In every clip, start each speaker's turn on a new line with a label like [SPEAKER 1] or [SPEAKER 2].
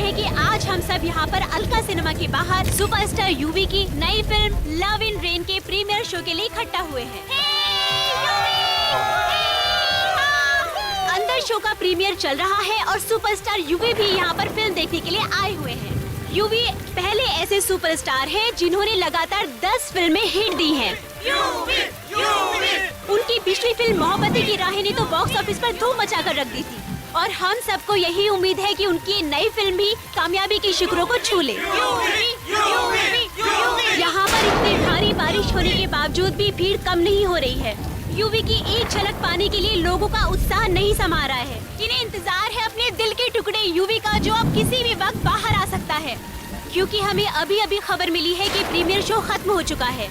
[SPEAKER 1] हैं कि आज हम सब यहाँ पर अलका सिनेमा के बाहर सुपरस्टार यूवी की नई फिल्म लव इन रेन के प्रीमियर शो के लिए इकट्ठा हुए हैं। अंदर शो का प्रीमियर चल रहा है और सुपरस्टार यूवी भी यहाँ पर फिल्म देखने के लिए आए हुए हैं। यूवी पहले ऐसे सुपरस्टार हैं जिन्होंने लगातार 10 फिल्में हिट दी हैं। उनकी पिछली फिल्म मोहब्बतें की राहें ने तो बॉक्स ऑफिस पर धूम मचाकर रख दी थी और हम सबको यही उम्मीद है कि उनकी नई फिल्म भी कामयाबी की शिखरों को छू ले। यहाँ पर इतनी भारी बारिश होने के बावजूद भी भीड़ कम नहीं हो रही है। यूवी की एक झलक पाने के लिए लोगों का उत्साह नहीं समा रहा है। इन्हें इंतजार है अपने दिल के टुकड़े यूवी का, जो अब किसी भी वक्त बाहर आ सकता है, क्योंकि हमें अभी अभी खबर मिली है कि प्रीमियर शो खत्म हो चुका है।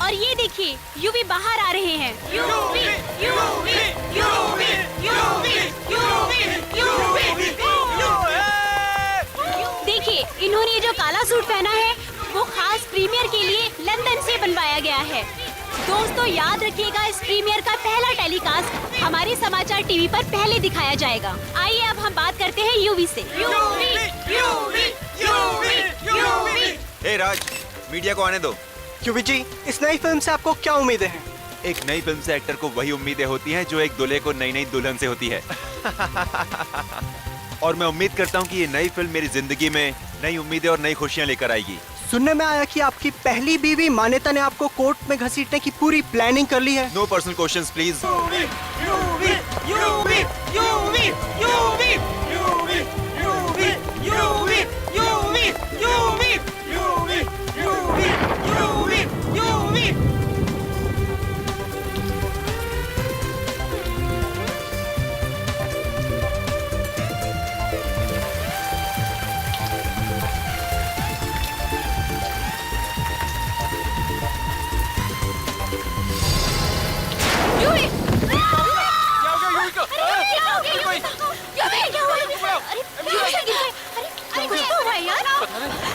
[SPEAKER 1] और ये देखिए, यूवी बाहर आ रहे हैं। यूवी, यूवी, यूवी, यूवी, यूवी, यूवी, देखिए, इन्होंने जो काला सूट पहना है वो खास प्रीमियर के लिए लंदन से बनवाया गया है। दोस्तों याद रखिएगा, इस प्रीमियर का पहला टेलीकास्ट हमारे समाचार टीवी पर पहले दिखाया जाएगा। आइए अब हम बात करते हैं यूवी से। यूवी, यूवी, यूवी, यूवी।
[SPEAKER 2] हे राज, मीडिया को आने दो।
[SPEAKER 3] यूवी जी, इस नई फिल्म से आपको क्या उम्मीदें हैं?
[SPEAKER 2] एक नई फिल्म से एक्टर को वही उम्मीदें होती हैं जो एक दूल्हे को नई नई दुल्हन से होती है। और मैं उम्मीद करता हूँ कि ये नई फिल्म मेरी जिंदगी में नई उम्मीदें और नई खुशियाँ लेकर आएगी।
[SPEAKER 3] सुनने में आया कि आपकी पहली बीवी मान्यता ने आपको कोर्ट में घसीटने की पूरी प्लानिंग कर ली है।
[SPEAKER 2] No personal questions please.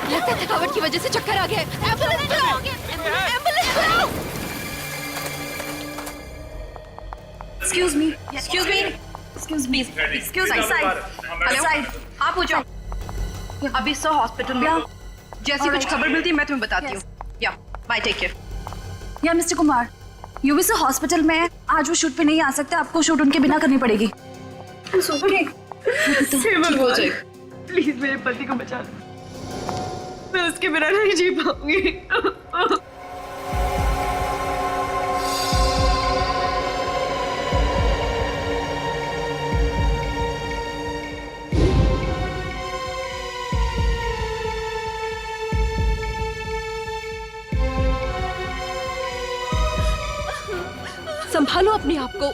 [SPEAKER 1] लगता है थकावट की वजह से चक्कर आ गया। एम्बुलेंस बुलाओ, एम्बुलेंस बुलाओ।
[SPEAKER 4] Excuse me, साइड, आप हो जाओ। अभी सो हॉस्पिटल में, जैसी कुछ खबर मिलती है मैं तुम्हें बताती हूँ। या बाय, टेक केयर।
[SPEAKER 5] या मिस्टर कुमार, यूवी से हॉस्पिटल में है, आज वो शूट पे नहीं आ सकते, आपको शूट उनके बिना करनी पड़ेगी।
[SPEAKER 4] हो जाएगा। प्लीज मेरे पति को बचा लो, मैं उसके बिना नहीं जी पाऊंगी।
[SPEAKER 1] संभालो अपने आप को।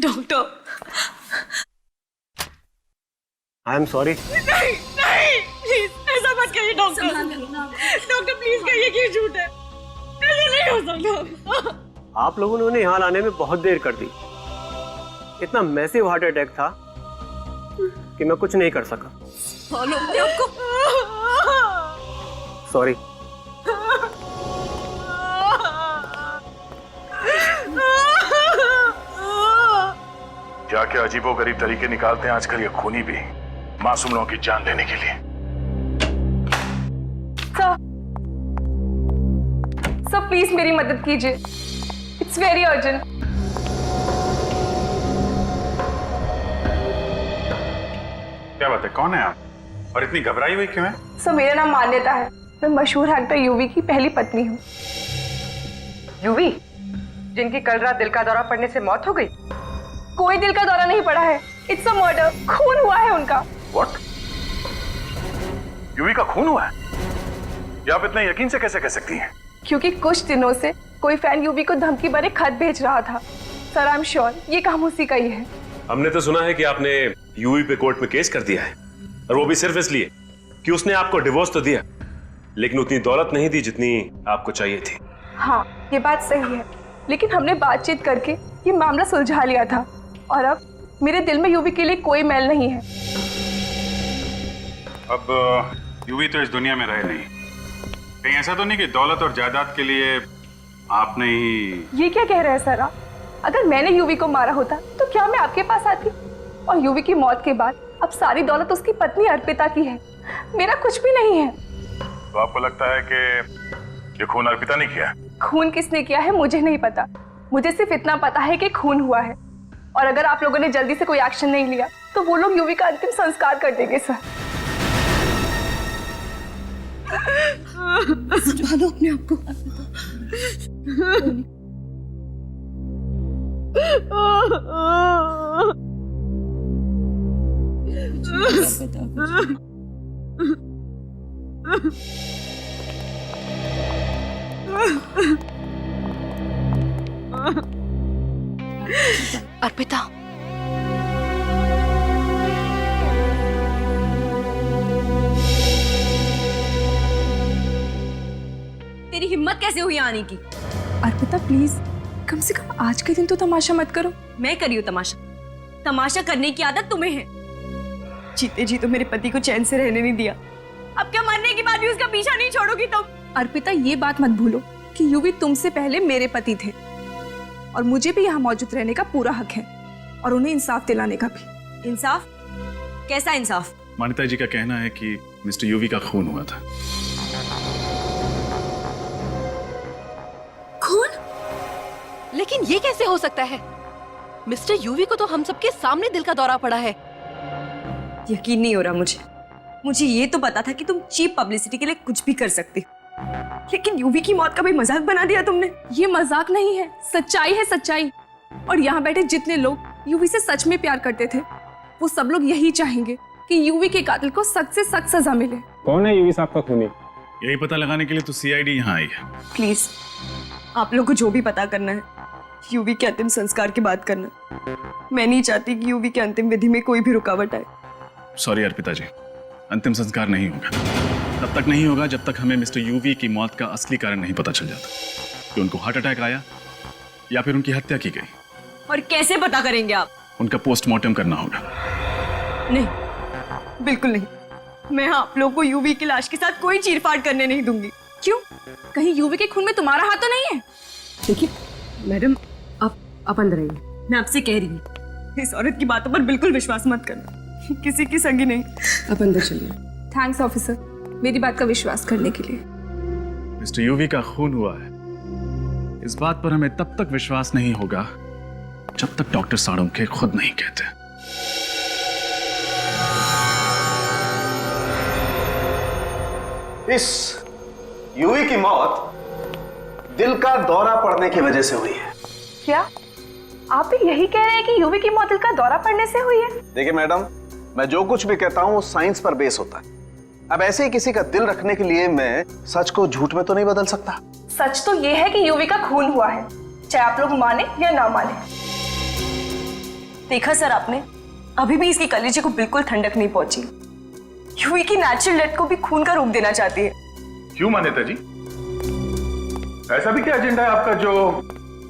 [SPEAKER 4] Doctor,
[SPEAKER 6] I am sorry.
[SPEAKER 4] नहीं नहीं, प्लीज ऐसा मत कहिए डॉक्टर। डॉक्टर प्लीज कहिए कि झूठ है, ऐसा नहीं हो सकता।
[SPEAKER 6] आप लोगों ने उन्हें यहाँ लाने में बहुत देर कर दी। इतना मैसिव हार्ट अटैक था कि मैं कुछ नहीं कर सका। सॉरी।
[SPEAKER 7] क्या क्या अजीबोगरीब तरीके निकालते हैं आजकल ये खूनी भी, मासूम लोगों की जान लेने के लिए।
[SPEAKER 4] सर प्लीज मेरी मदद कीजिए, इट्स वेरी अर्जेंट।
[SPEAKER 7] क्या बात है, कौन है आप और इतनी घबराई हुई क्यों है?
[SPEAKER 4] सर मेरा नाम मान्यता है, मैं मशहूर एक्टर यूवी की पहली पत्नी हूँ।
[SPEAKER 8] यूवी, जिनकी कल रात दिल का दौरा पड़ने से मौत हो गई?
[SPEAKER 4] कोई दिल का दौरा नहीं पड़ा है, इट्स अ मर्डर, खून हुआ है उनका।
[SPEAKER 7] व्हाट? यूवी का खून हुआ है? ये आप इतना यकीन से कैसे कह सकती हैं?
[SPEAKER 4] क्योंकि कुछ दिनों से कोई फैन यूवी को धमकी भरे खत भेज रहा था। सर आई एम श्योर ये काम उसी का ही है।
[SPEAKER 9] हमने तो सुना है कि आपने यूवी पे कोर्ट में केस कर दिया है, और वो भी सिर्फ इसलिए कि उसने आपको डिवोर्स तो दिया, लेकिन उतनी दौलत नहीं दी जितनी आपको चाहिए थी।
[SPEAKER 4] हाँ ये बात सही है, लेकिन हमने बातचीत करके ये मामला सुलझा लिया था, और अब मेरे दिल में यूवी के लिए कोई मैल नहीं है।
[SPEAKER 7] अब यूवी तो इस दुनिया में रहे नहीं, कहीं ऐसा तो नहीं कि दौलत और जायदाद के लिए आपने ही...
[SPEAKER 8] ये क्या कह रहे हैं सर आप? अगर मैंने यूवी को मारा होता तो क्या मैं आपके पास आती? और यूवी की मौत के बाद अब सारी दौलत उसकी पत्नी अर्पिता की है, मेरा कुछ भी नहीं है।
[SPEAKER 7] तो आपको लगता है कि ये खून अर्पिता ने किया?
[SPEAKER 8] खून किसने किया है मुझे नहीं पता, मुझे सिर्फ इतना पता है कि खून हुआ है। और अगर आप लोगों ने जल्दी से कोई एक्शन नहीं लिया तो वो लोग यूवी का अंतिम संस्कार कर देंगे सर।
[SPEAKER 5] संभालो अपने आप को।
[SPEAKER 10] अर्पिता,
[SPEAKER 1] तेरी हिम्मत कैसे हुई आने की?
[SPEAKER 8] अर्पिता प्लीज, कम से कम आज के दिन तो तमाशा मत करो।
[SPEAKER 1] मैं करी हूँ तमाशा? तमाशा करने की आदत तुम्हें है। जीते जी तो मेरे पति को चैन से रहने नहीं दिया, अब क्या मरने के बाद भी उसका पीछा नहीं छोड़ोगी तुम?
[SPEAKER 8] अर्पिता ये बात मत भूलो कि यूवी तुमसे पहले मेरे पति थे और मुझे भी यहाँ मौजूद रहने का पूरा हक है और उन्हें इंसाफ दिलाने का भी।
[SPEAKER 1] इंसाफ? कैसा इंसाफ?
[SPEAKER 7] मान्यता जी का कहना है कि मिस्टर यूवी का खून हुआ था।
[SPEAKER 10] खून? लेकिन ये कैसे हो सकता है? मिस्टर यूवी को तो हम सबके सामने दिल का दौरा पड़ा है।
[SPEAKER 1] यकीन नहीं हो रहा मुझे ये तो पता था कि तुम चीप पब्लिसिटी के लिए कुछ भी कर सकती, लेकिन यूवी की मौत का भी मजाक बना दिया तुमने।
[SPEAKER 8] ये मजाक नहीं है, सच्चाई है सच्चाई। और यहाँ बैठे जितने लोग यूवी से सच में प्यार करते थे वो सब लोग यही चाहेंगे कि यूवी के कातिल को सख्त से सख्त सजा मिले।
[SPEAKER 6] कौन है यूवी साहब का खूनी?
[SPEAKER 7] यही पता लगाने के लिए तो सीआईडी यहाँ आई है।
[SPEAKER 1] प्लीज आप लोग को जो भी पता करना है यूवी के अंतिम संस्कार की बात करना। मैं नहीं चाहती कि यूवी के अंतिम विधि में कोई भी रुकावट आए।
[SPEAKER 7] सॉरी अर्पिता जी, अंतिम संस्कार नहीं होगा। तब तक नहीं होगा जब तक हमें मिस्टर यूवी की मौत का असली कारण नहीं पता चल जाता कि उनको हार्ट अटैक आया या फिर उनकी हत्या की गई।
[SPEAKER 1] और कैसे पता करेंगे आप?
[SPEAKER 7] उनका पोस्टमार्टम करना होगा।
[SPEAKER 1] नहीं, बिल्कुल नहीं। मैं आप लोगों को यूवी की लाश के साथ कोई चीरफाड़ करने नहीं दूंगी।
[SPEAKER 8] क्यों? कहीं यूवी के खून में तुम्हारा हाथ तो नहीं है?
[SPEAKER 1] देखिए मैडम, आप अंदर आइए। मैं आपसे कह रही हूँ इस औरत की बातों पर बिल्कुल विश्वास मत करना, किसी की संगी नहीं। आप अंदर चलिए।
[SPEAKER 8] थैंक्स ऑफिसर, मेरी बात का विश्वास करने के लिए।
[SPEAKER 7] मिस्टर यूवी का खून हुआ है, इस बात पर हमें तब तक विश्वास नहीं होगा जब तक डॉक्टर साळुंखे खुद नहीं कहते।
[SPEAKER 11] इस यूवी की मौत दिल का दौरा पड़ने की वजह से हुई है।
[SPEAKER 8] क्या आप भी यही कह रहे हैं कि यूवी की मौत दिल का दौरा पड़ने से हुई है?
[SPEAKER 11] देखिए मैडम, मैं जो कुछ भी कहता हूँ वो साइंस पर बेस होता है। अब ऐसे ही किसी का दिल रखने के लिए मैं सच को झूठ में तो नहीं बदल सकता।
[SPEAKER 8] सच तो ये है कि यूवी का खून हुआ है, चाहे आप लोग माने या ना माने।
[SPEAKER 1] देखा सर आपने, अभी भी इसकी कलेजे को बिल्कुल ठंडक नहीं पहुंची। यूवी की नेचुरल डेथ को भी खून का रूप देना चाहती है।
[SPEAKER 7] क्यों मान्यता जी, ऐसा भी क्या एजेंडा है आपका जो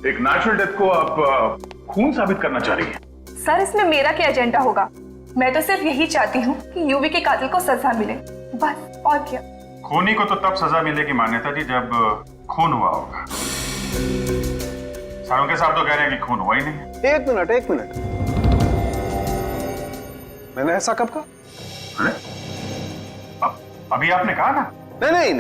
[SPEAKER 7] एक नेचुरल डेथ को आप खून साबित करना चाह रही है?
[SPEAKER 8] सर इसमें मेरा क्या एजेंडा होगा? मैं तो सिर्फ यही चाहती हूँ कि यूवी के कातिल को सजा मिले, बस। और क्या?
[SPEAKER 7] खूनी को तो तब सजा मिलेगी मान्यता जी जब खून हुआ होगा। साळुंखे साहब तो कह रहे हैं कि खून हुआ ही नहीं।
[SPEAKER 11] एक मिनट, मैंने ऐसा कब कहा?
[SPEAKER 7] अभी आपने कहा ना?
[SPEAKER 11] नहीं,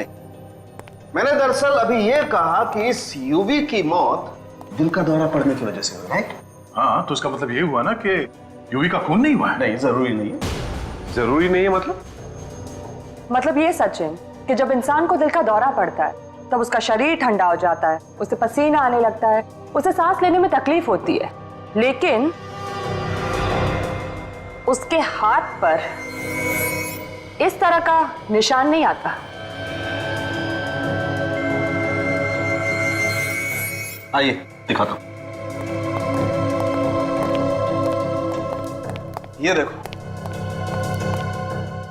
[SPEAKER 11] मैंने दरअसल अभी ये कहा कि इस यूवी की मौत दिल का दौरा पड़ने की वजह से हुई, राइट?
[SPEAKER 7] हाँ, तो उसका मतलब ये हुआ ना कि यूवी का खून नहीं हुआ है?
[SPEAKER 11] नहीं, जरूरी नहीं है।
[SPEAKER 6] जरूरी नहीं है
[SPEAKER 8] मतलब ये सच है कि जब इंसान को दिल का दौरा पड़ता है तब उसका शरीर ठंडा हो जाता है, उसे पसीना आने लगता है, उसे सांस लेने में तकलीफ होती है, लेकिन उसके हाथ पर इस तरह का निशान नहीं आता।
[SPEAKER 11] आइए दिखाता हूं। ये देखो,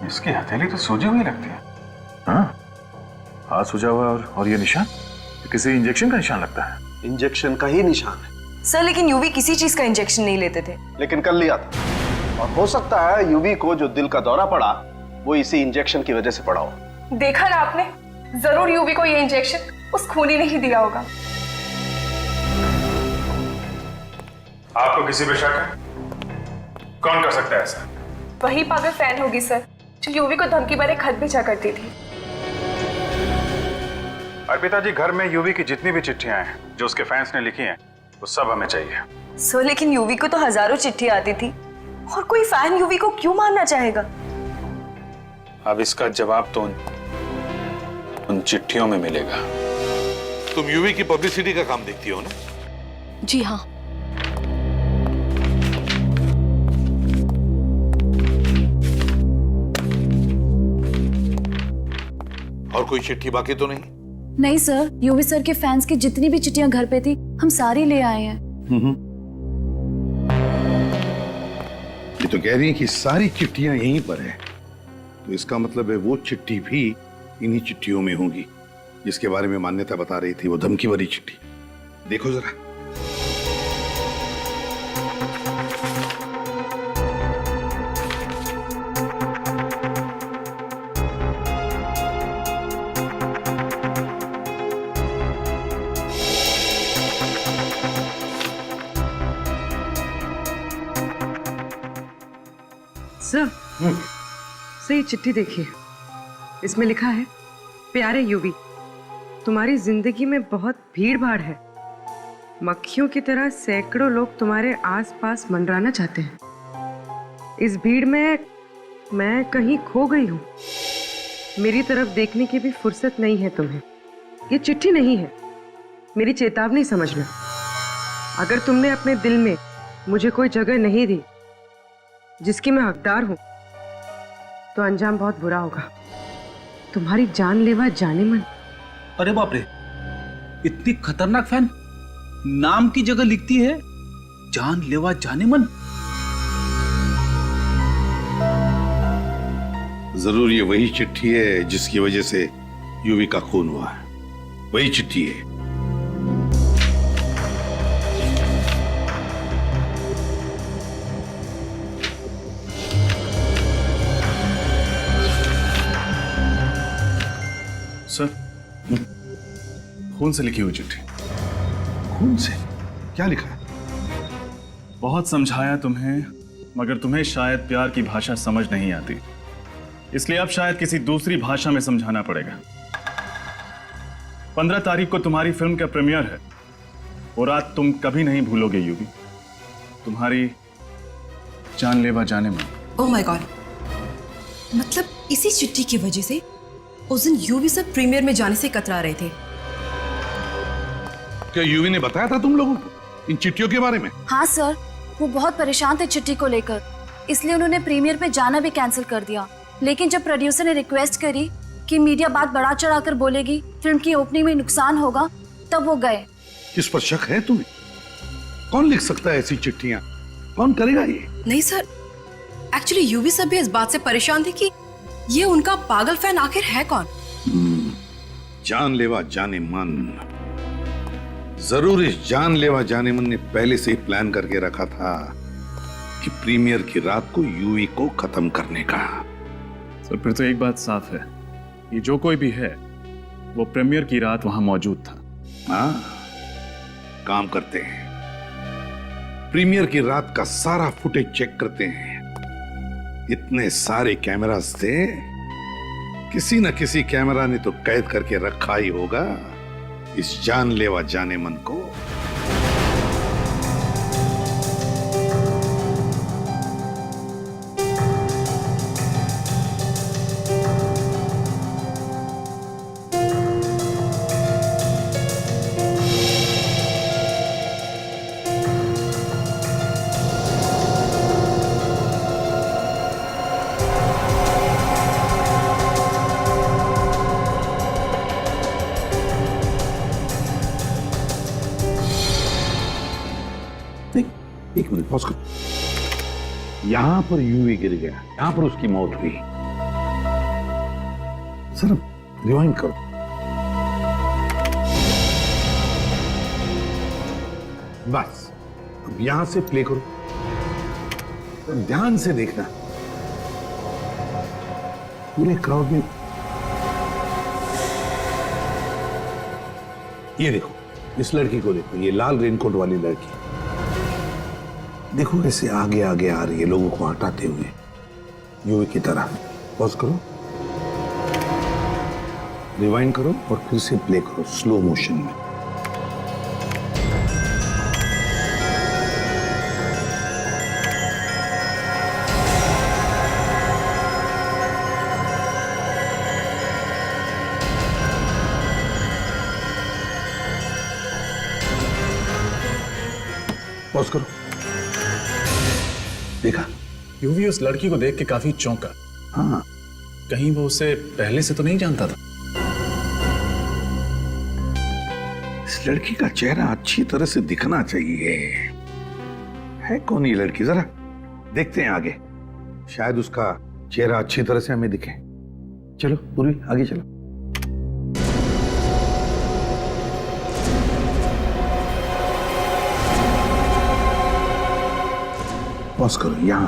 [SPEAKER 7] इसकी हथेली तो सूजी हुई लगती है। हाँ, हाथ सूजा हुआ और ये निशान किसी इंजेक्शन का निशान लगता है।
[SPEAKER 11] इंजेक्शन का ही निशान है
[SPEAKER 1] सर, लेकिन यूवी किसी चीज का इंजेक्शन नहीं लेते थे।
[SPEAKER 11] लेकिन कर लिया था, और हो सकता है यूवी को जो दिल का दौरा पड़ा वो इसी इंजेक्शन की वजह से पड़ा हो।
[SPEAKER 8] देखा ना आपने, जरूर यूवी को ये इंजेक्शन उस खूनी ने ही दिया होगा।
[SPEAKER 7] आपको किसी पे शक है? कौन कर सकता है ऐसा?
[SPEAKER 8] वही पागल फैन होगी सर, जो यूवी को धमकी भरे खत भेजा करती थी।
[SPEAKER 7] अर्पिता जी, घर में यूवी की जितनी भी चिट्ठियां हैं जो उसके फैंस ने लिखी हैं वो सब हमें चाहिए।
[SPEAKER 8] सर लेकिन यूवी को तो हजारों चिट्ठी आती थी और कोई फैन यूवी को क्यों मारना चाहेगा?
[SPEAKER 7] अब इसका जवाब तो उन चिट्ठियों में मिलेगा।
[SPEAKER 12] तुम यूवी की पब्लिसिटी का काम देखती हो ना?
[SPEAKER 10] जी हाँ।
[SPEAKER 12] और कोई चिट्ठी बाकी तो नहीं?
[SPEAKER 5] नहीं सर, यूवी सर के फैंस की जितनी भी चिट्ठियां घर पे थी हम सारी ले आए हैं।
[SPEAKER 13] ये तो कह रही है कि सारी चिट्ठियां यहीं पर है, तो इसका मतलब है वो चिट्ठी भी इन्हीं चिट्ठियों में होगी जिसके बारे में मान्यता बता रही थी, वो धमकी भरी चिट्ठी। देखो जरा।
[SPEAKER 14] सर ये चिट्ठी देखिए, इसमें लिखा है, प्यारे यूवी, तुम्हारी जिंदगी में बहुत भीड़ भाड़ है। मक्खियों की तरह सैकड़ों लोग तुम्हारे आसपास मंडराना चाहते हैं। इस भीड़ में मैं कहीं खो गई हूँ। मेरी तरफ देखने की भी फुर्सत नहीं है तुम्हें। ये चिट्ठी नहीं है, मेरी चेतावनी समझना। अगर तुमने अपने दिल में मुझे कोई जगह नहीं दी जिसकी मैं हकदार हूं, तो अंजाम बहुत बुरा होगा। तुम्हारी जानलेवा जानेमन।
[SPEAKER 15] अरे बाप रे, इतनी खतरनाक फैन नाम की जगह लिखती है जानलेवा जानेमन।
[SPEAKER 13] जरूर ये वही चिट्ठी है जिसकी वजह से यूवी का खून हुआ है। वही चिट्ठी है।
[SPEAKER 7] सर, खून से लिखी हुई चिट्ठी।
[SPEAKER 13] खून से? क्या लिखा है?
[SPEAKER 7] बहुत समझाया तुम्हें, मगर तुम्हें शायद प्यार की भाषा समझ नहीं आती, इसलिए अब शायद किसी दूसरी भाषा में समझाना पड़ेगा। 15 तारीख को तुम्हारी फिल्म का प्रीमियर है। वो रात तुम कभी नहीं भूलोगे यूवी, तुम्हारी जानलेवा जानेमन।
[SPEAKER 4] ओह माय गॉड, मतलब इसी चिट्ठी की वजह से उस दिन यूवी सब प्रीमियर में जाने से कतरा रहे थे।
[SPEAKER 13] क्या यूवी ने बताया था तुम लोगों को इन चिट्ठियों के बारे में?
[SPEAKER 5] हाँ सर, वो बहुत परेशान थे चिट्ठी को लेकर, इसलिए उन्होंने प्रीमियर पे जाना भी कैंसिल कर दिया। लेकिन जब प्रोड्यूसर ने रिक्वेस्ट करी कि मीडिया बात बढ़ा चढ़ाकर बोलेगी, फिल्म की ओपनिंग में नुकसान होगा, तब वो गए।
[SPEAKER 13] किस पर शक है तुम्हें? कौन लिख सकता है ऐसी चिट्ठियां? कौन करेगा ये?
[SPEAKER 4] नहीं सर, एक्चुअली यूवी सब भी इस बात से परेशान थे कि ये उनका पागल फैन आखिर है कौन।
[SPEAKER 13] जानलेवा जानेमन। जरूर इस जानलेवा जानेमन ने पहले से ही प्लान करके रखा था कि प्रीमियर की रात को यूवी को खत्म करने का।
[SPEAKER 7] सर, फिर तो एक बात साफ है, ये जो कोई भी है वो प्रीमियर की रात वहां मौजूद था।
[SPEAKER 13] हाँ, काम करते हैं, प्रीमियर की रात का सारा फुटेज चेक करते हैं। इतने सारे कैमरास थे, किसी न किसी कैमरा ने तो कैद करके रखा ही होगा इस जानलेवा जानेमन को। एक मिनट पॉज करो। यहां पर यूवी गिर गया, यहां पर उसकी मौत हुई। सर रिवाइंड करो। बस अब यहां से प्ले करो, तो ध्यान से देखना। पूरे क्राउड में ये देखो, इस लड़की को देखो, ये लाल रेनकोट वाली लड़की। देखो कैसे आगे आगे आ रही है लोगों को हटाते हुए, यूवी की तरह। पॉज करो, रिवाइंड करो और फिर से प्ले करो स्लो मोशन में। पॉज करो, देखा?
[SPEAKER 7] यूवी उस लड़की को देख के काफी चौंका।
[SPEAKER 13] हाँ,
[SPEAKER 7] कहीं वो उसे पहले से तो नहीं जानता था।
[SPEAKER 13] इस लड़की का चेहरा अच्छी तरह से दिखना चाहिए। है कौन ये लड़की, जरा देखते हैं आगे, शायद उसका चेहरा अच्छी तरह से हमें दिखे। चलो पूर्वी, आगे चलो। पॉज करो यहां।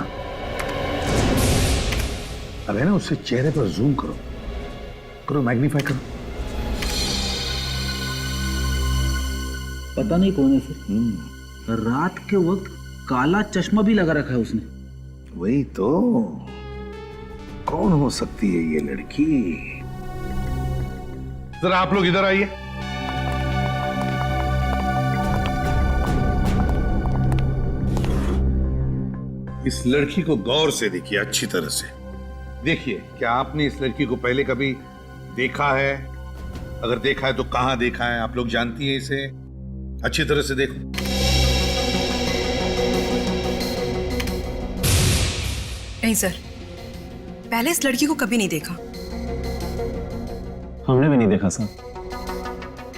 [SPEAKER 13] अब है ना, उससे चेहरे पर जूम करो, करो मैग्नीफाई करो।
[SPEAKER 15] पता नहीं कौन है सर। रात के वक्त काला चश्मा भी लगा रखा है उसने।
[SPEAKER 13] वही तो, कौन हो सकती है ये लड़की? जरा आप लोग इधर आइए। इस लड़की को गौर से देखिए, अच्छी तरह से देखिए। क्या आपने इस लड़की को पहले कभी देखा है? अगर देखा है तो कहां देखा है? आप लोग जानती हैं इसे? अच्छी तरह से देखो।
[SPEAKER 4] नहीं सर, पहले इस लड़की को कभी नहीं देखा।
[SPEAKER 6] हमने भी नहीं देखा सर।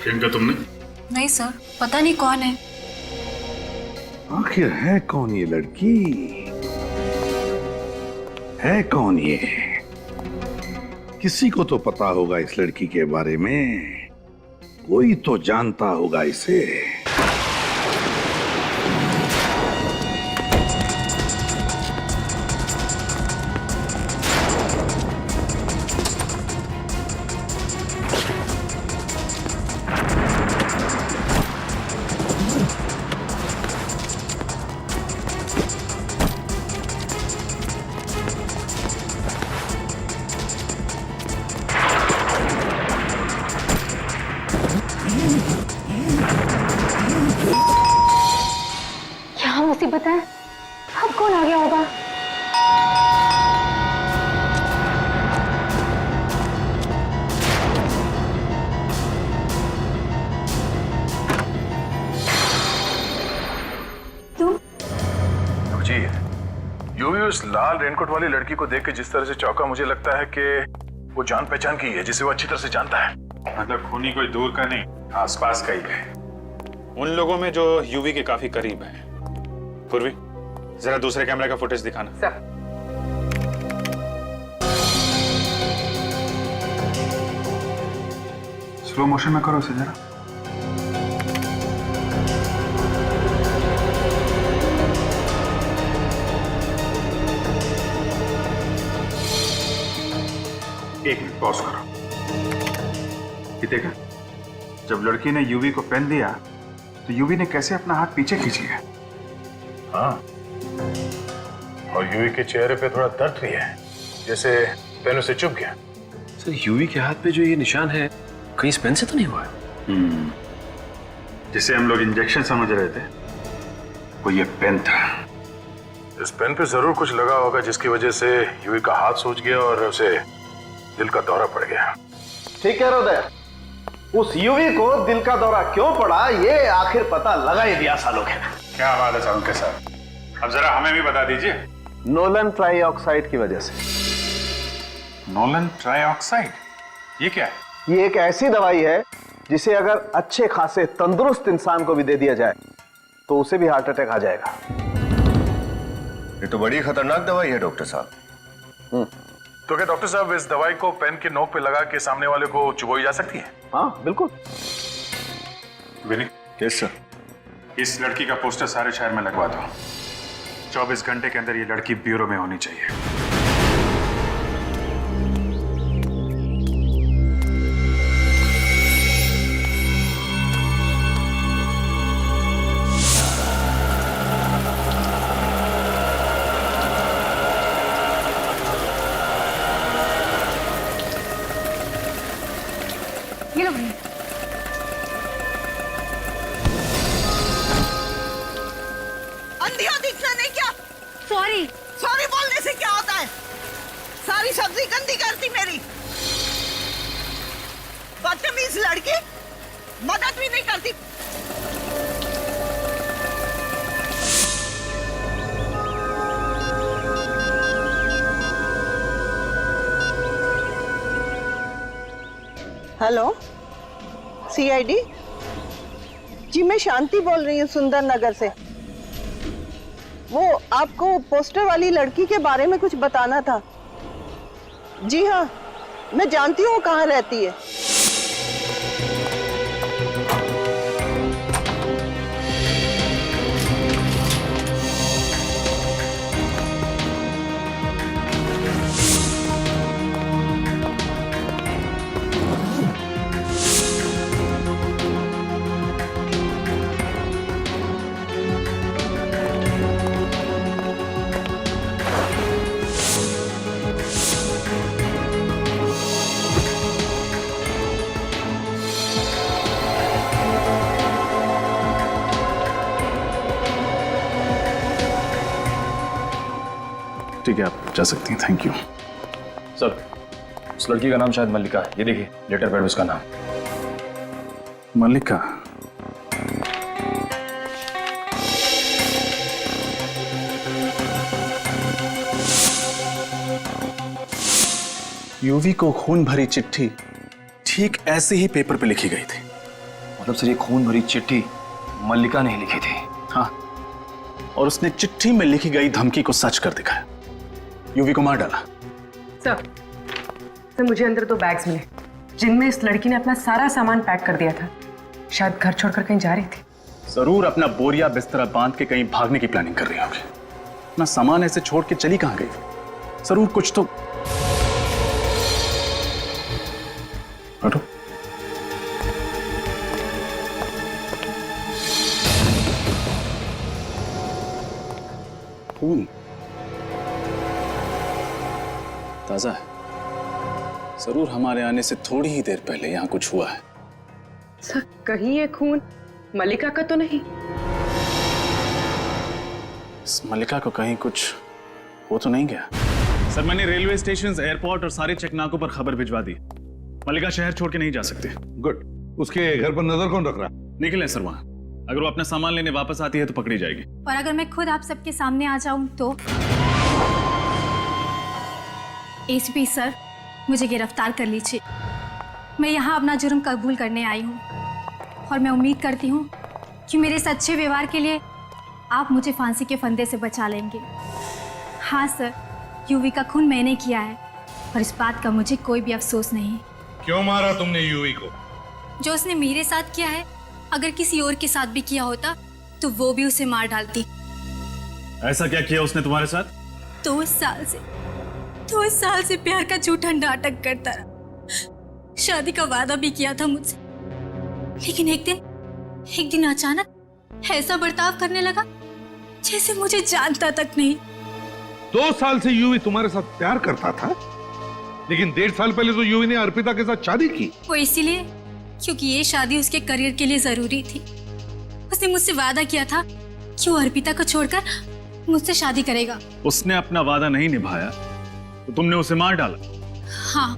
[SPEAKER 7] प्रियंका तुमने?
[SPEAKER 5] नहीं सर, पता नहीं कौन है।
[SPEAKER 13] आखिर है कौन ये लड़की? है कौन ये? किसी को तो पता होगा इस लड़की के बारे में, कोई तो जानता होगा इसे।
[SPEAKER 5] मुसीबत है, अब कौन आ गया होगा? तुम?
[SPEAKER 7] जी, यूवी उस लाल रेनकोट वाली लड़की को देख के जिस तरह से चौंका, मुझे लगता है कि वो जान पहचान की है, जिसे वो अच्छी तरह से जानता है।
[SPEAKER 16] मतलब खूनी कोई दूर का नहीं, आसपास का ही है। उन लोगों में जो यूवी के काफी करीब है। पूर्वी, जरा दूसरे कैमरे का फुटेज दिखाना।
[SPEAKER 8] सर।
[SPEAKER 16] स्लो मोशन में करो उसे जरा। एक मिनट पॉज करो। ये देखा, जब लड़की ने यूवी को पेन दिया तो यूवी ने कैसे अपना हाथ पीछे खींच लिया।
[SPEAKER 7] हाँ, और यूवी के चेहरे पे थोड़ा दर्द भी है, जैसे पेन उसे चुभ गया।
[SPEAKER 9] सर, यूवी के हाथ पे जो ये निशान है, कहीं इस पेन से तो नहीं हुआ है?
[SPEAKER 16] जिसे हम लोग इंजेक्शन समझ रहे थे, वो ये पेन था।
[SPEAKER 7] इस पेन पे जरूर कुछ लगा होगा, जिसकी वजह से यूवी का हाथ सूज गया और उसे दिल का दौरा पड़ गया।
[SPEAKER 11] ठीक कह रहे हो उदय। उस यूवी को दिल का दौरा क्यों पड़ा, ये आखिर पता लगा ही दिया सालों के।
[SPEAKER 16] क्या बात है साहब के साथ, अब जरा हमें भी बता दीजिए।
[SPEAKER 11] नोलन ट्राइऑक्साइड की वजह से।
[SPEAKER 16] नोलन ट्राइऑक्साइड, ये क्या है?
[SPEAKER 11] ये एक ऐसी दवाई है जिसे अगर अच्छे खासे तंदुरुस्त इंसान को भी दे दिया जाए तो उसे भी हार्ट अटैक आ जाएगा।
[SPEAKER 17] ये तो बड़ी खतरनाक दवाई है डॉक्टर साहब।
[SPEAKER 7] तो क्या डॉक्टर साहब, इस दवाई को पेन के नोक पे लगा के सामने वाले को चुबोई जा सकती है?
[SPEAKER 11] हाँ बिल्कुल।
[SPEAKER 16] विनी,
[SPEAKER 17] यस सर।
[SPEAKER 16] इस लड़की का पोस्टर सारे शहर में लगवा दो। 24 घंटे के अंदर ये लड़की ब्यूरो में होनी चाहिए।
[SPEAKER 18] सॉरी बोलने से क्या होता है? सारी सब्जी गंदी करती मेरी। बदतमीज लड़की, मदद भी नहीं करती। हेलो, सीआईडी जी, मैं शांति बोल रही हूँ सुंदर नगर से। वो आपको पोस्टर वाली लड़की के बारे में कुछ बताना था। जी हाँ, मैं जानती हूँ वो कहाँ रहती है।
[SPEAKER 7] ठीक है, आप जा सकती हैं। Thank you
[SPEAKER 19] sir. उस लड़की का नाम शायद मल्लिका है। ये देखिए लेटर पैड, उसका नाम
[SPEAKER 7] मल्लिका। यूवी को खून भरी चिट्ठी ठीक ऐसे ही पेपर पे लिखी गई थी।
[SPEAKER 19] मतलब सर, ये खून भरी चिट्ठी मल्लिका ने ही लिखी थी?
[SPEAKER 7] हाँ, और उसने चिट्ठी में लिखी गई धमकी को सच कर दिखाया। यूवी को मार डाला।
[SPEAKER 14] सर, मुझे अंदर 2 बैग्स मिले जिनमें इस लड़की ने अपना सारा सामान पैक कर दिया था। शायद घर छोड़कर कहीं जा रही थी।
[SPEAKER 7] जरूर अपना बोरिया बिस्तरा बांध के कहीं भागने की प्लानिंग कर रही होगी। अपना सामान ऐसे छोड़ के चली कहां गई? जरूर कुछ तो। हटो। खून ताजा है। जरूर हमारे आने से थोड़ी ही देर पहले यहाँ कुछ हुआ है।
[SPEAKER 14] सर, कहीं ये खून मल्लिका का तो नहीं?
[SPEAKER 7] इस मल्लिका को कहीं कुछ हो तो नहीं गया? सर, मैंने रेलवे स्टेशन, एयरपोर्ट और सारे चेकनाकों पर खबर भिजवा दी। मल्लिका शहर छोड़ के नहीं जा सकते।
[SPEAKER 12] गुड। उसके घर पर नजर कौन रख रहा?
[SPEAKER 7] निकले सर वहां। अगर वो अपना सामान लेने वापस आती है तो पकड़ी जाएगी।
[SPEAKER 5] और अगर मैं खुद आप सबके सामने आ जाऊं तो? एसीपी सर, मुझे गिरफ्तार कर लीजिए। मैं यहाँ अपना जुर्म कबूल करने आई हूँ और मैं उम्मीद करती हूँ कि मेरे इस अच्छे व्यवहार के लिए आप मुझे फांसी के फंदे से बचा लेंगे। हाँ सर, यूवी का खून मैंने किया है और इस बात का मुझे कोई भी अफसोस नहीं।
[SPEAKER 12] क्यों मारा तुमने यूवी को?
[SPEAKER 5] जो उसने मेरे साथ किया है, अगर किसी और के साथ भी किया होता तो वो भी उसे मार डालती।
[SPEAKER 7] ऐसा क्या किया उसने तुम्हारे साथ?
[SPEAKER 5] 2 साल से प्यार का झूठा नाटक करता रहा। शादी का वादा भी किया था मुझसे, लेकिन एक दिन अचानक ऐसा बर्ताव करने लगा जैसे मुझे जानता तक नहीं।
[SPEAKER 12] 2 साल से यूवी तुम्हारे साथ प्यार करता था, लेकिन 1.5 साल पहले तो यूवी ने अर्पिता के साथ शादी की।
[SPEAKER 5] वो इसीलिए क्योंकि ये शादी उसके करियर के लिए जरूरी थी। उसने मुझसे वादा किया था कि वो अर्पिता को छोड़कर मुझसे शादी करेगा।
[SPEAKER 7] उसने अपना वादा नहीं निभाया तो तुमने उसे मार डाला?
[SPEAKER 5] हाँ।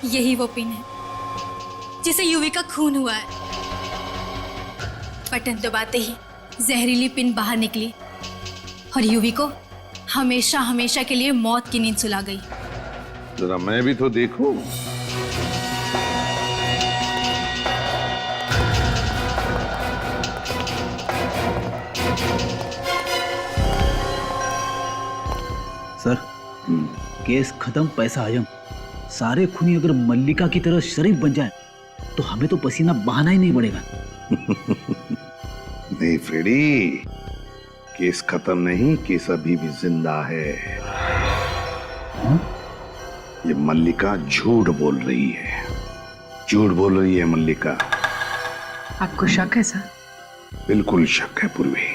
[SPEAKER 5] यही वो पिन है जिसे यूवी का खून हुआ है। बटन दबाते ही जहरीली पिन बाहर निकली और यूवी को हमेशा हमेशा के लिए मौत की नींद सुला गई।
[SPEAKER 12] जरा मैं भी तो देखूं।
[SPEAKER 15] सर, केस खत्म, पैसा हजम। सारे खूनी अगर मल्लिका की तरह शरीफ बन जाए तो हमें तो पसीना बहाना ही नहीं पड़ेगा।
[SPEAKER 13] नहीं फ्रेडी, केस खत्म नहीं, केस अभी भी जिंदा है। ये मल्लिका झूठ बोल रही है, झूठ बोल रही है मल्लिका।
[SPEAKER 14] आपको शक है सर?
[SPEAKER 13] बिल्कुल शक है पूर्वी।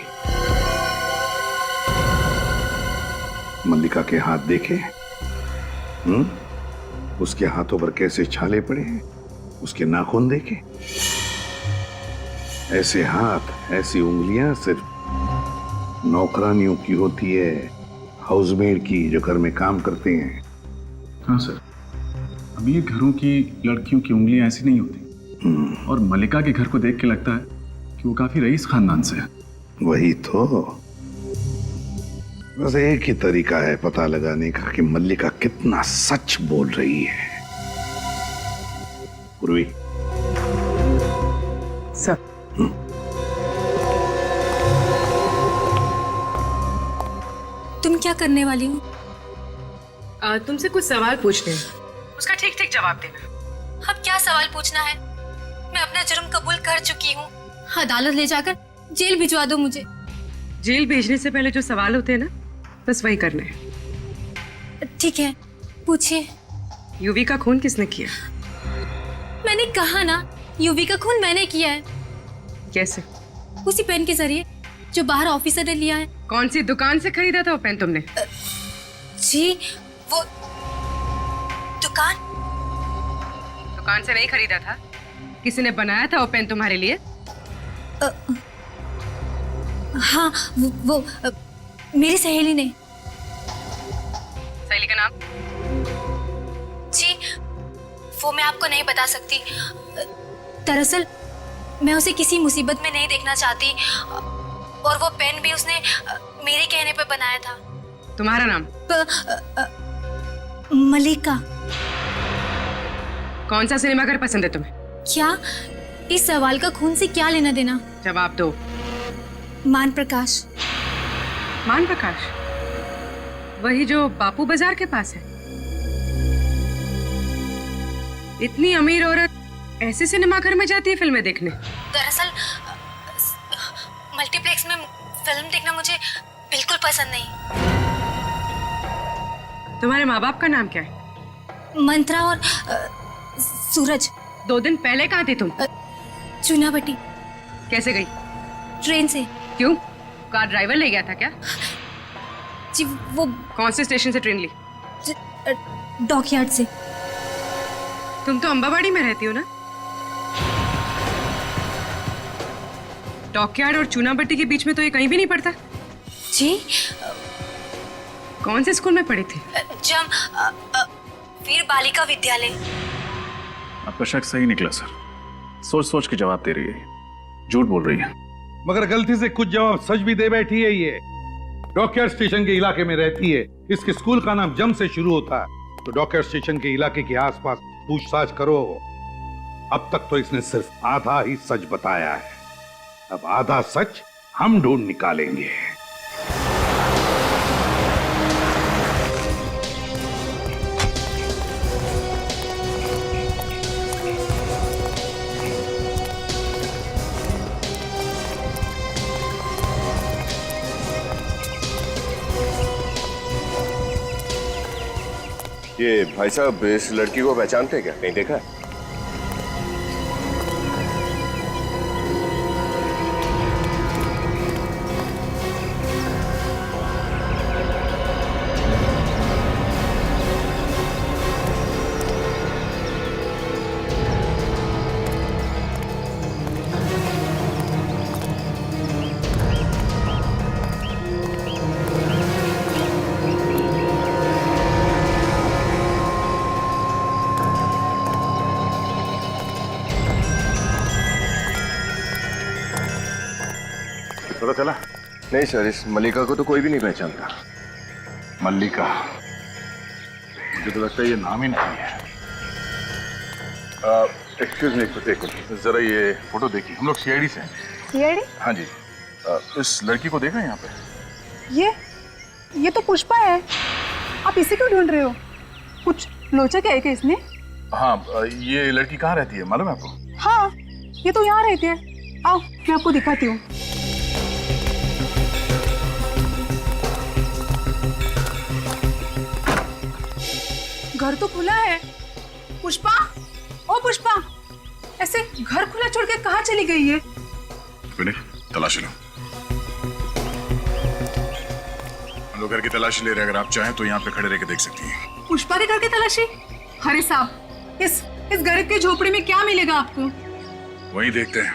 [SPEAKER 13] मल्लिका के हाथ देखे? उसके हाथों पर कैसे छाले पड़े हैं, उसके नाखून देखे? ऐसे हाथ, ऐसी उंगलियां सिर्फ नौकरानियों की होती है, हाउसमेड की, जो घर में काम करते हैं।
[SPEAKER 7] हाँ सर, अमीर घरों की लड़कियों की उंगलियां ऐसी नहीं होती। और मल्लिका के घर को देख के लगता है कि वो काफी रईस खानदान से है।
[SPEAKER 13] वही तो, बस एक ही तरीका है पता लगाने का कि मल्लिका कितना सच बोल रही है। पूर्वी
[SPEAKER 14] सर,
[SPEAKER 1] तुम क्या करने वाली हो?
[SPEAKER 14] तुमसे कुछ सवाल पूछने हैं, उसका ठीक ठीक जवाब देना।
[SPEAKER 1] अब क्या सवाल पूछना है? मैं अपना जुर्म कबूल कर चुकी हूँ। अदालत ले जाकर जेल भिजवा दो मुझे।
[SPEAKER 14] जेल भेजने से पहले जो सवाल होते हैं ना, बस वही करने हैं।
[SPEAKER 1] ठीक है, पूछिए।
[SPEAKER 14] यूवी का खून किसने किया?
[SPEAKER 1] मैंने कहा ना, यूवी का खून मैंने किया है।
[SPEAKER 14] कैसे?
[SPEAKER 1] उसी पेन के जरिए जो बाहर ऑफिसर ने लिया है।
[SPEAKER 14] कौन सी दुकान से खरीदा था वो पेन तुमने?
[SPEAKER 1] जी, वो
[SPEAKER 14] दुकान से नहीं खरीदा था, किसी ने बनाया था वो पेन तुम्हारे लिए?
[SPEAKER 1] हाँ, वो मेरी सहेली ने।
[SPEAKER 14] सहेली का नाम?
[SPEAKER 1] जी, वो मैं आपको नहीं बता सकती। दरअसल मैं उसे किसी मुसीबत में नहीं देखना चाहती, और वो पेन भी उसने मेरे कहने पे बनाया था।
[SPEAKER 14] तुम्हारा नाम?
[SPEAKER 1] मल्लिका।
[SPEAKER 14] कौन सा सिनेमाघर पसंद है तुम्हें?
[SPEAKER 1] क्या? इस सवाल का खून से क्या लेना देना?
[SPEAKER 14] जवाब दो।
[SPEAKER 1] मान प्रकाश।
[SPEAKER 14] मान प्रकाश? वही जो बापू बाजार के पास है? इतनी अमीर औरत ऐसे सिनेमाघर में जाती है फिल्में देखने?
[SPEAKER 1] दरअसल मल्टीप्लेक्स में फिल्म देखना मुझे बिल्कुल पसंद नहीं।
[SPEAKER 14] तुम्हारे माँ बाप का नाम क्या है?
[SPEAKER 1] मंत्रा और सूरज।
[SPEAKER 14] 2 दिन पहले कहाँ थी तुम?
[SPEAKER 1] चुनाभट्टी।
[SPEAKER 14] कैसे गई?
[SPEAKER 1] ट्रेन से।
[SPEAKER 14] क्यों? कार ड्राइवर ले गया था क्या?
[SPEAKER 1] जी, वो।
[SPEAKER 14] कौन से स्टेशन से ट्रेन ली?
[SPEAKER 1] डॉकयार्ड से।
[SPEAKER 14] तुम तो अंबाबाड़ी में रहती हो ना? डॉकयार्ड और चूनाभट्टी के बीच में तो ये कहीं भी नहीं पड़ता।
[SPEAKER 1] जी।
[SPEAKER 14] कौन से स्कूल में पढ़ी थी?
[SPEAKER 1] वीर बालिका विद्यालय।
[SPEAKER 7] आपका शक सही निकला सर, सोच सोच के जवाब दे रही है, झूठ बोल रही है।
[SPEAKER 12] मगर गलती से कुछ जवाब सच भी दे बैठी है। ये डॉकयार्ड स्टेशन के इलाके में रहती है। इसके स्कूल का नाम जम से शुरू होता है। तो डॉकयार्ड स्टेशन के इलाके के आसपास पूछताछ करो। अब तक तो इसने सिर्फ आधा ही सच बताया है, अब आधा सच हम ढूंढ निकालेंगे।
[SPEAKER 17] ये भाई साहब इस लड़की को पहचानते क्या? नहीं देखा?
[SPEAKER 13] पता चला?
[SPEAKER 17] नहीं सर, इस मल्लिका को तो कोई भी नहीं पहचानता।
[SPEAKER 13] मल्लिका? मुझे तो लगता है ये नाम ही नहीं है। एक्सक्यूज मी, एक जरा ये फोटो देखिए। हम लोग सीआईडी से हैं।
[SPEAKER 20] सीआईडी?
[SPEAKER 13] हाँ जी। इस लड़की को देखा है यहाँ पे?
[SPEAKER 20] ये तो पुष्पा है। आप इसे क्यों ढूंढ रहे हो? कुछ लोचा क्या है क्या इसने?
[SPEAKER 13] हाँ, ये लड़की कहाँ रहती है मालूम है आपको?
[SPEAKER 20] हाँ, ये तो यहाँ रहती है। आओ मैं आपको दिखाती हूँ। घर तो खुला है। पुष्पा, ओ पुष्पा, ऐसे घर खुला छोड़ के कहाँ चली गई है?
[SPEAKER 7] तलाशी लो। हम लोग घर की तलाशी ले रहे हैं, अगर आप चाहें तो यहाँ पे खड़े रह के देख सकती हैं।
[SPEAKER 20] पुष्पा के घर की तलाशी? अरे साहब, इस घर के झोपड़ी में क्या मिलेगा आपको?
[SPEAKER 7] वही देखते हैं।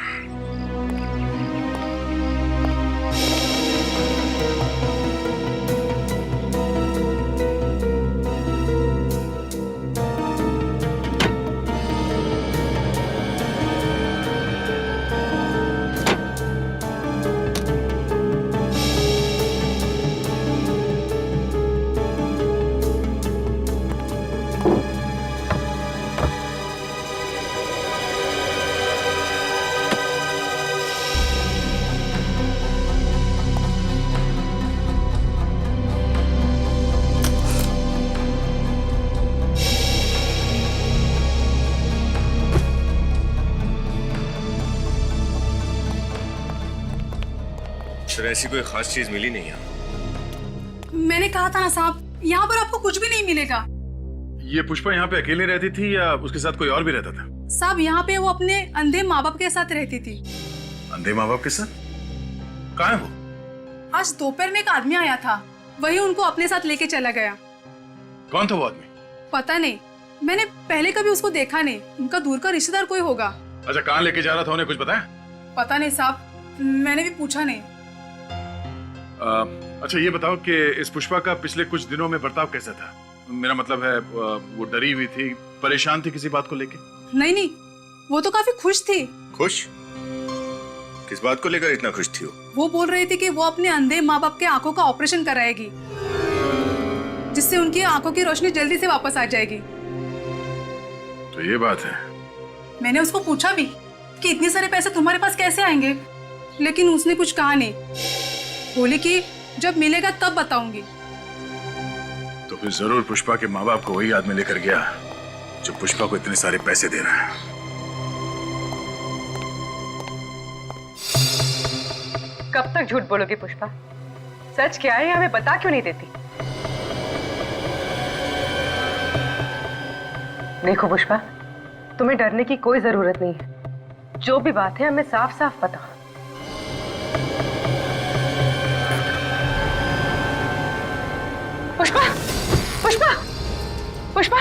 [SPEAKER 9] सर ऐसी कोई खास चीज मिली नहीं है।
[SPEAKER 20] मैंने कहा था ना साहब, यहाँ पर आपको कुछ भी नहीं मिलेगा।
[SPEAKER 7] ये पुष्पा यहाँ पे अकेले रहती थी या उसके साथ कोई और भी रहता था?
[SPEAKER 20] साहब यहाँ पे वो अपने अंधे माँ बाप के साथ रहती थी।
[SPEAKER 7] अंधे माँ बाप के साथ? कहाँ है वो?
[SPEAKER 20] आज दोपहर में एक आदमी आया था, वही उनको अपने साथ लेके चला गया।
[SPEAKER 7] कौन था वो आदमी?
[SPEAKER 20] पता नहीं, मैंने पहले कभी उसको देखा नहीं। उनका दूर का रिश्तेदार कोई होगा।
[SPEAKER 7] अच्छा, कहाँ लेके जा रहा था, उन्हें कुछ बताया?
[SPEAKER 20] पता नहीं साहब, मैंने भी पूछा नहीं।
[SPEAKER 7] अच्छा ये बताओ कि इस पुष्पा का पिछले कुछ दिनों में बर्ताव कैसा था? मेरा मतलब है वो डरी हुई थी, परेशान थी किसी बात को लेके?
[SPEAKER 20] नहीं, वो तो काफी खुश थी।
[SPEAKER 9] खुश? किस बात को लेकर इतना खुश थी
[SPEAKER 20] वो बोल रही थी कि वो अपने अंधे माँ बाप के आंखों का ऑपरेशन कराएगी, जिससे उनकी आंखों की रोशनी जल्दी से वापस आ जाएगी।
[SPEAKER 7] तो ये बात है।
[SPEAKER 20] मैंने उसको पूछा भी कि इतने सारे पैसे तुम्हारे पास कैसे आएंगे, लेकिन उसने कुछ कहा नहीं। बोली कि जब मिलेगा तब बताऊंगी।
[SPEAKER 7] तो फिर जरूर पुष्पा के माँ बाप को वही आदमी लेकर गया जो पुष्पा को इतने सारे पैसे दे रहा है।
[SPEAKER 8] कब तक झूठ बोलोगी पुष्पा? सच क्या है हमें बता क्यों नहीं देती? देखो पुष्पा, तुम्हें डरने की कोई जरूरत नहीं है। जो भी बात है हमें साफ साफ पता। पुष्पा, पुष्पा, पुष्पा,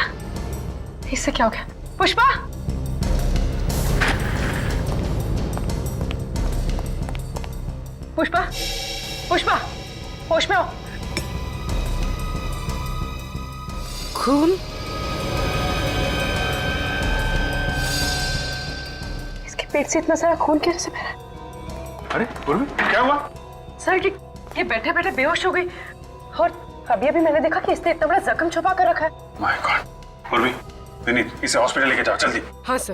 [SPEAKER 8] इससे क्या हो गया? पुष्पा, पुष्पा, पुष्पा, होश में आओ।
[SPEAKER 14] खून?
[SPEAKER 8] इसके पेट से इतना सारा खून कैसे बह रहा है?
[SPEAKER 7] अरे पूर्वी, क्या हुआ?
[SPEAKER 8] सर ये बैठे बैठे बेहोश हो गई और अभी अभी मैंने देखा कि इसने इतना बड़ा जख्म छुपा कर रखा है।
[SPEAKER 7] My God. पूर्वी, विनीत, इसे हॉस्पिटल लेके जाओ जल्दी।
[SPEAKER 14] हाँ सर।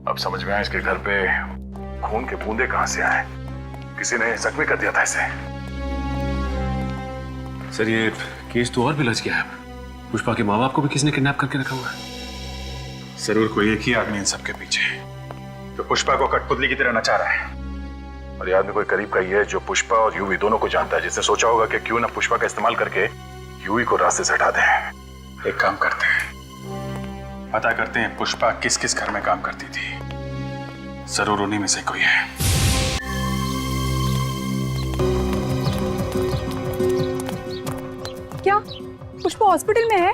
[SPEAKER 7] अब समझ में आया इसके घर पे खून के बूंदे कहां से आए। किसी ने जख्मी कर दिया था इसे।
[SPEAKER 9] सर ये केस तो और भी लज गया है। पुष्पा के माँ बाप को भी किसी ने किडनैप करके रखा हुआ है।
[SPEAKER 7] जरूर कोई एक ही आदमी इन सबके पीछे जो पुष्पा को कठपुतली की तरह नचा रहा है। और ये आदमी कोई करीब का ही है जो पुष्पा और यूवी दोनों को जानता है, जिसने सोचा होगा कि क्यों ना पुष्पा का इस्तेमाल करके यूवी को रास्ते से हटा दें। एक काम करते हैं, पता करते हैं पुष्पा किस किस घर में काम करती थी। जरूर उन्हीं में से कोई है।
[SPEAKER 20] क्या पुष्पा हॉस्पिटल में है?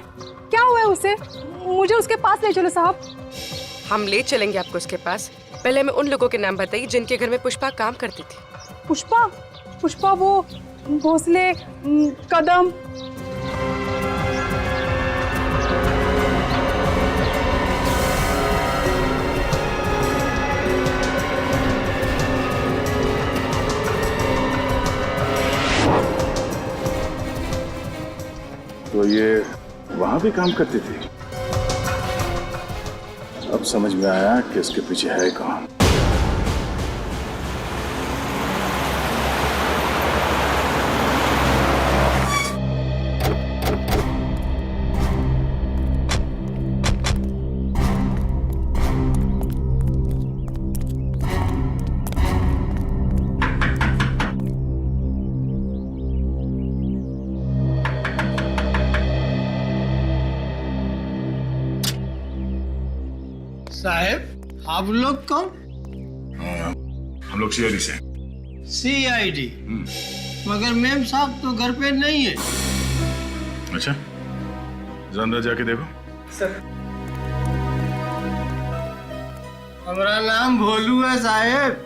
[SPEAKER 20] क्या हुआ है उसे? मुझे उसके पास ले चलो साहब।
[SPEAKER 14] हम ले चलेंगे आपको उसके पास। पहले हमें उन लोगों के नाम बताइए जिनके घर में पुष्पा काम करती थी।
[SPEAKER 20] पुष्पा? पुष्पा वो भोसले, कदम।
[SPEAKER 7] तो ये वहां भी काम करती थी। अब समझ में आया कि इसके पीछे है कौन।
[SPEAKER 21] साहब, आप लोग कौन?
[SPEAKER 7] हम लोग सीआईडी से।
[SPEAKER 21] सीआईडी? मगर मैम साहब तो घर पे नहीं है।
[SPEAKER 7] अच्छा, अंदर जाके देखो।
[SPEAKER 21] सर, हमारा नाम भोलू है साहब।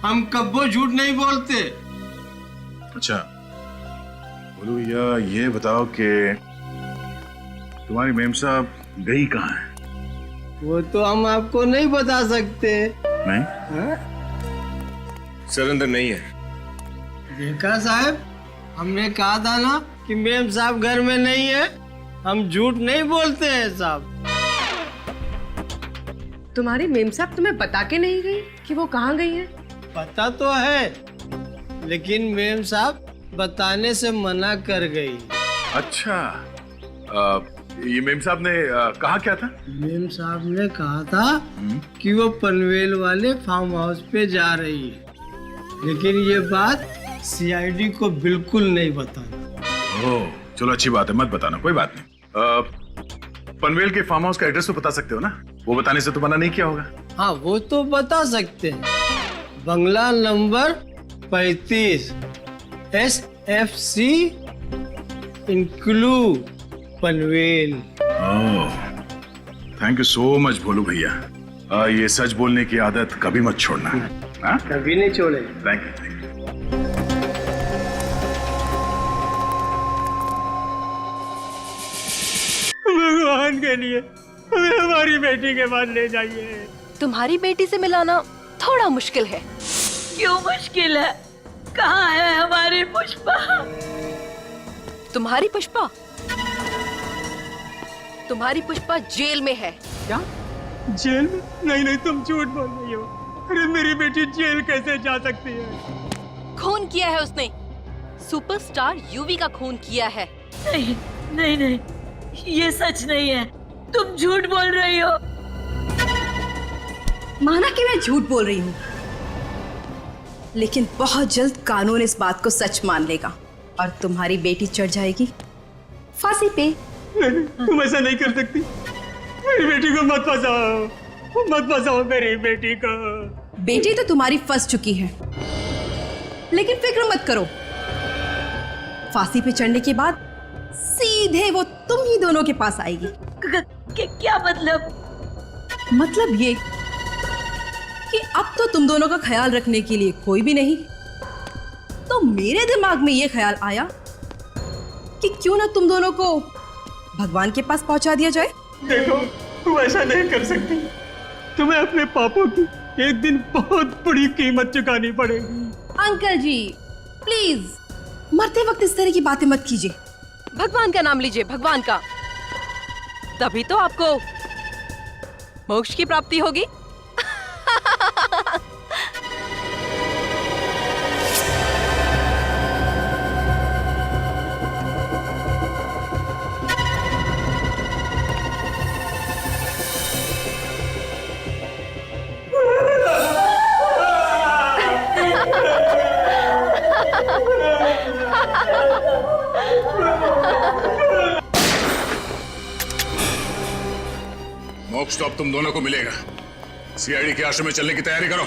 [SPEAKER 21] हम कब्बो झूठ नहीं बोलते।
[SPEAKER 7] अच्छा बोलो भैया, ये बताओ कि तुम्हारी मेम साहब गई कहाँ है?
[SPEAKER 21] वो तो हम आपको नहीं बता सकते।
[SPEAKER 7] नहीं?
[SPEAKER 21] हाँ?
[SPEAKER 9] सर अंदर नहीं है।
[SPEAKER 21] देखा साहब, हमने कहा था ना कि मेम साहब घर में नहीं है। हम झूठ नहीं बोलते हैं साहब।
[SPEAKER 14] तुम्हारी मेम साहब तुम्हें बता के नहीं गई कि वो कहाँ गई है?
[SPEAKER 21] पता तो है, लेकिन मेम साहब बताने से मना कर गई।
[SPEAKER 7] अच्छा, ये मेम साहब ने कहा क्या था?
[SPEAKER 21] मेम साहब ने कहा था कि वो पनवेल वाले फार्म हाउस पे जा रही है, लेकिन ये बात सीआईडी को बिल्कुल नहीं बताना।
[SPEAKER 7] ओह, चलो अच्छी बात है, मत बताना, कोई बात नहीं। पनवेल के फार्म हाउस का एड्रेस तो बता सकते हो ना? वो बताने से तो मना नहीं किया होगा।
[SPEAKER 21] हाँ, वो तो बता सकते हैं। बंगला नंबर 35 SFC इंक्लू Panvel.
[SPEAKER 7] Thank you so much Bholu भैया। ये सच बोलने की आदत कभी मत छोड़ना। हाँ?
[SPEAKER 21] कभी नहीं छोड़े।
[SPEAKER 7] Thank you.
[SPEAKER 21] भगवान के लिए हमें हमारी बेटी के पास ले जाइए।
[SPEAKER 10] तुम्हारी बेटी से मिलाना थोड़ा मुश्किल है।
[SPEAKER 1] क्यों मुश्किल है? कहाँ है हमारी पुष्पा?
[SPEAKER 10] तुम्हारी पुष्पा? तुम्हारी पुष्पा जेल में है।
[SPEAKER 21] क्या? जेल में? नहीं नहीं, तुम झूठ बोल रही हो। अरे मेरी बेटी जेल कैसे जा सकती है?
[SPEAKER 10] खून किया है उसने। सुपरस्टार यूवी का खून किया है।
[SPEAKER 1] नहीं नहीं नहीं, ये सच नहीं है। तुम झूठ बोल रही हो।
[SPEAKER 4] माना कि मैं झूठ बोल रही हूँ, लेकिन बहुत जल्द कानून इस बात को सच मान लेगा और तुम्हारी बेटी चढ़ जाएगी फांसी पे।
[SPEAKER 21] तुम ऐसा नहीं कर सकती। मेरी बेटी को मत फंसाओ, मत फंसाओ मेरी बेटी को।
[SPEAKER 4] बेटी तो तुम्हारी फंस चुकी है, लेकिन फिक्र मत करो, फांसी पे चढ़ने के बाद सीधे वो तुम ही दोनों के पास आएगी।
[SPEAKER 1] क्या मतलब?
[SPEAKER 4] मतलब ये कि अब तो तुम दोनों का ख्याल रखने के लिए कोई भी नहीं। तो मेरे दिमाग में ये ख्याल आया कि क्यों ना तुम दोनों को भगवान के पास पहुंचा दिया जाए।
[SPEAKER 21] देखो, तुम ऐसा नहीं कर सकती। तुम्हें अपने पापों की एक दिन बहुत बड़ी कीमत चुकानी पड़ेगी।
[SPEAKER 4] अंकल जी प्लीज मरते वक्त इस तरह की बातें मत कीजिए।
[SPEAKER 10] भगवान का नाम लीजिए, भगवान का। तभी तो आपको मोक्ष की प्राप्ति होगी।
[SPEAKER 7] मोक्ष तो अब तुम दोनों को मिलेगा। सीआईडी के आश्रम में चलने की तैयारी करो।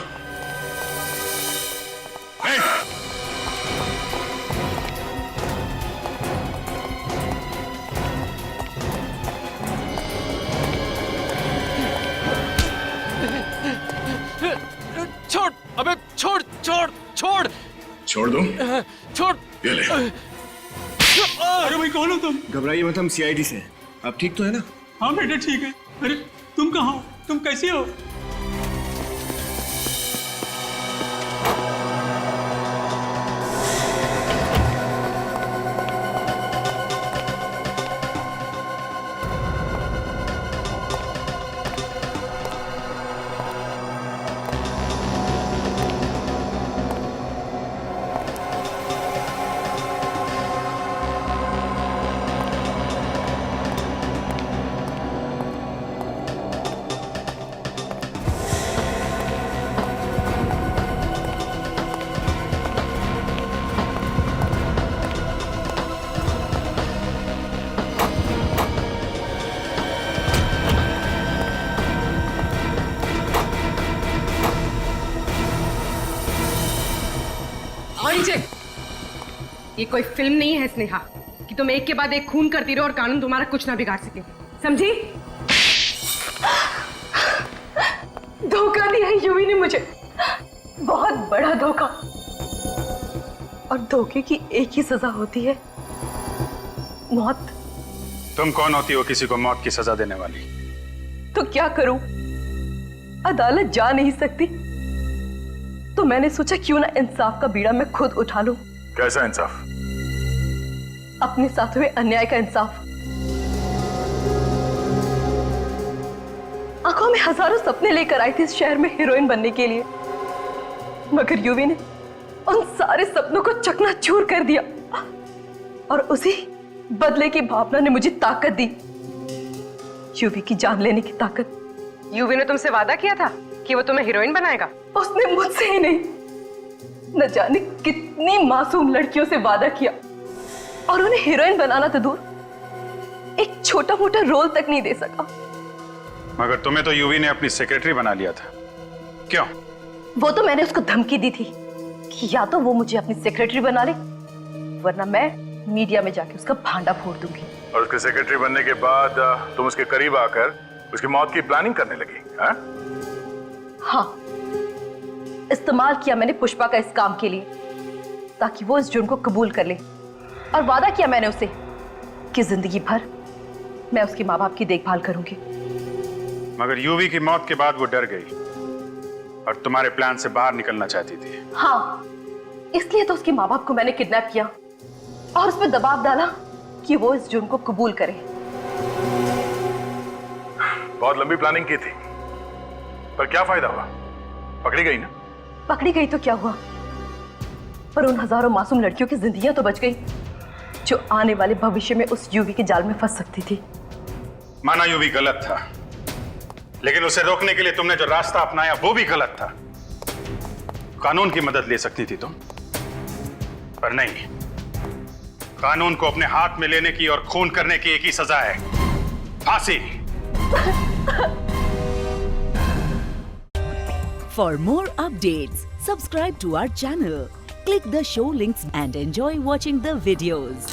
[SPEAKER 3] छोड़, अबे छोड़ छोड़ छोड़।
[SPEAKER 7] छोड़ दूं?
[SPEAKER 3] छोड़।
[SPEAKER 7] ये ले।
[SPEAKER 21] अरे भाई कौन हो तुम?
[SPEAKER 17] घबराइए मत, हम सीआईडी से। आप ठीक तो है ना?
[SPEAKER 21] हाँ बेटा ठीक है। अरे तुम कहाँ हो? तुम कैसे हो?
[SPEAKER 14] ये कोई फिल्म नहीं है स्नेहा कि तुम एक के बाद एक खून करती रहो और कानून तुम्हारा कुछ ना बिगाड़ सके, समझी?
[SPEAKER 8] धोखा दिया यूवी ने मुझे, बहुत बड़ा धोखा। और धोखे की एक ही सजा होती है, मौत।
[SPEAKER 16] तुम कौन होती हो किसी को मौत की सजा देने वाली?
[SPEAKER 8] तो क्या करूं, अदालत जा नहीं सकती, तो मैंने सोचा क्यों ना इंसाफ का बीड़ा मैं खुद उठा लूं।
[SPEAKER 7] कैसा इंसाफ?
[SPEAKER 8] अपने साथ हुए अन्याय का इंसाफ। आंखों में हजारों सपने लेकर आई थी इस शहर में हीरोइन बनने के लिए, मगर यूवी ने उन सारे सपनों को चकनाचूर कर दिया और उसी बदले की भावना ने मुझे ताकत दी
[SPEAKER 4] यूवी की जान लेने की ताकत।
[SPEAKER 14] यूवी ने तुमसे वादा किया था कि वो तुम्हें हीरोइन बनाएगा।
[SPEAKER 4] उसने मुझसे ही नहीं, न जाने कितनी मासूम लड़कियों से वादा किया और उन्हें हीरोइन बनाना तो दूर, एक छोटा मोटा रोल तक नहीं दे सका।
[SPEAKER 16] मगर तुम्हें तो यूवी ने अपनी सेक्रेटरी बना लिया था, क्यों?
[SPEAKER 4] वो तो मैंने उसको धमकी दी थी कि या तो वो मुझे अपनी सेक्रेटरी बना ले, वरना मैं मीडिया में जाके उसका भांडा फोड़ दूंगी।
[SPEAKER 7] और उसके सेक्रेटरी बनने के बाद तुम उसके करीब आकर उसकी मौत की प्लानिंग करने लगी, हाँ?
[SPEAKER 4] हाँ, इस्तेमाल किया मैंने पुष्पा का इस काम के लिए ताकि वो इस जुर्म को कबूल कर ले, और वादा किया मैंने उसे कि जिंदगी भर मैं उसके माँ बाप की देखभाल करूंगी।
[SPEAKER 16] मगर यूवी की मौत के बाद वो डर गई और तुम्हारे प्लान से बाहर निकलना चाहती थी।
[SPEAKER 4] हाँ, इसलिए तो उसके माँ बाप को मैंने किडनैप किया और उस पर दबाव डाला कि वो इस जुर्म को कबूल करे।
[SPEAKER 7] बहुत लंबी प्लानिंग की थी, पर क्या फायदा हुआ? पकड़ी गई ना?
[SPEAKER 4] पकड़ी गई तो क्या हुआ, पर उन हजारों मासूम लड़कियों की जिंदगियां तो बच गई जो आने वाले भविष्य में उस यूवी के जाल में फंस सकती थी।
[SPEAKER 16] माना यूवी गलत था, लेकिन उसे रोकने के लिए तुमने जो रास्ता अपनाया वो भी गलत था। कानून की मदद ले सकती थी तुम, पर नहीं। कानून को अपने हाथ में लेने की और खून करने की एक ही सजा है, फांसी।
[SPEAKER 2] For more updates, subscribe to our channel, click the show links and enjoy watching the videos.